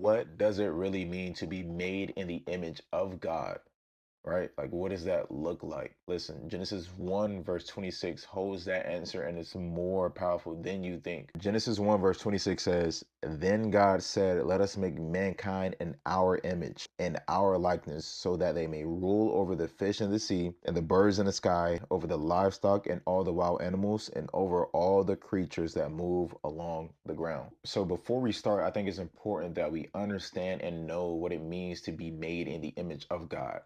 what does it really mean to be made in the image of God? Right? Like, what does that look like? Listen, Genesis 1, verse 26 holds that answer, and it's more powerful than you think. Genesis 1, verse 26 says, Then God said, Let us make mankind in our image, in our likeness, so that they may rule over the fish in the sea, and the birds in the sky, over the livestock and all the wild animals, and over all the creatures that move along the ground. So, before we start, I think it's important that we understand and know what it means to be made in the image of God.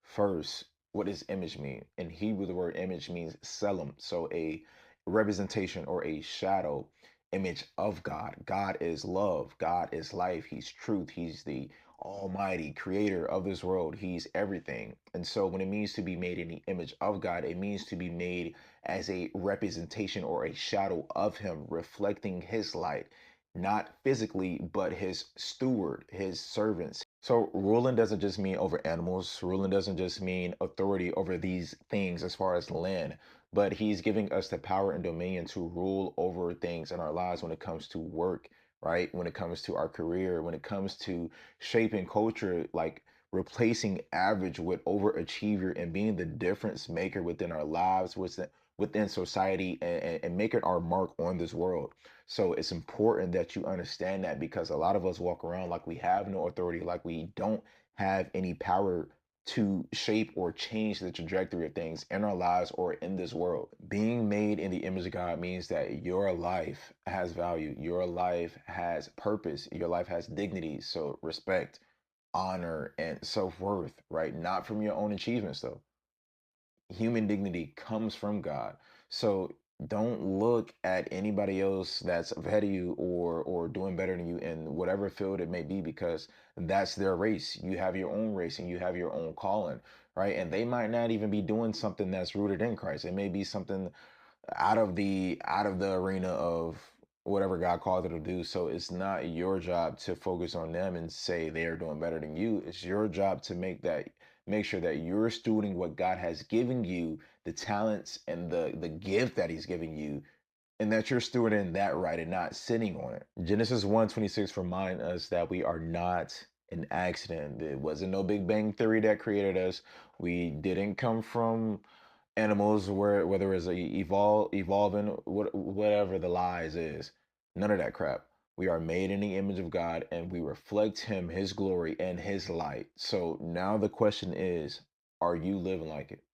First, what does image mean? In Hebrew, the word image means selim, so a representation or a shadow image of God. God is love, God is life, He's truth, He's the almighty creator of this world, He's everything. And so, when it means to be made in the image of God, it means to be made as a representation or a shadow of Him, reflecting His light, not physically, but His steward, His servants. So ruling doesn't just mean over animals. Ruling doesn't just mean authority over these things as far as land, but he's giving us the power and dominion to rule over things in our lives when it comes to work, right? When it comes to our career, when it comes to shaping culture, like replacing average with overachiever and being the difference maker within our lives, within society, and making our mark on this world. So it's important that you understand that because a lot of us walk around like we have no authority, like we don't have any power to shape or change the trajectory of things in our lives or in this world. Being made in the image of God means that your life has value, your life has purpose, your life has dignity. So respect, honor, and self worth, right? Not from your own achievements, though. Human dignity comes from God. So don't look at anybody else that's ahead of you or doing better than you in whatever field it may be because that's their race. You have your own race and you have your own calling, right? And they might not even be doing something that's rooted in Christ. It may be something out of the arena of whatever God called it to do. So it's not your job to focus on them and say they are doing better than you. It's your job to make sure that you're stewarding what God has given you, the talents and the gift that He's giving you, and that you're stewarding that right and not sitting on it. Genesis 1:26 remind us that we are not an accident. It wasn't no Big Bang Theory that created us. We didn't come from animals where whether it's evolving whatever the lies is. None of that crap. We are made in the image of God and we reflect Him, His glory, and His light. So now the question is, are you living like it?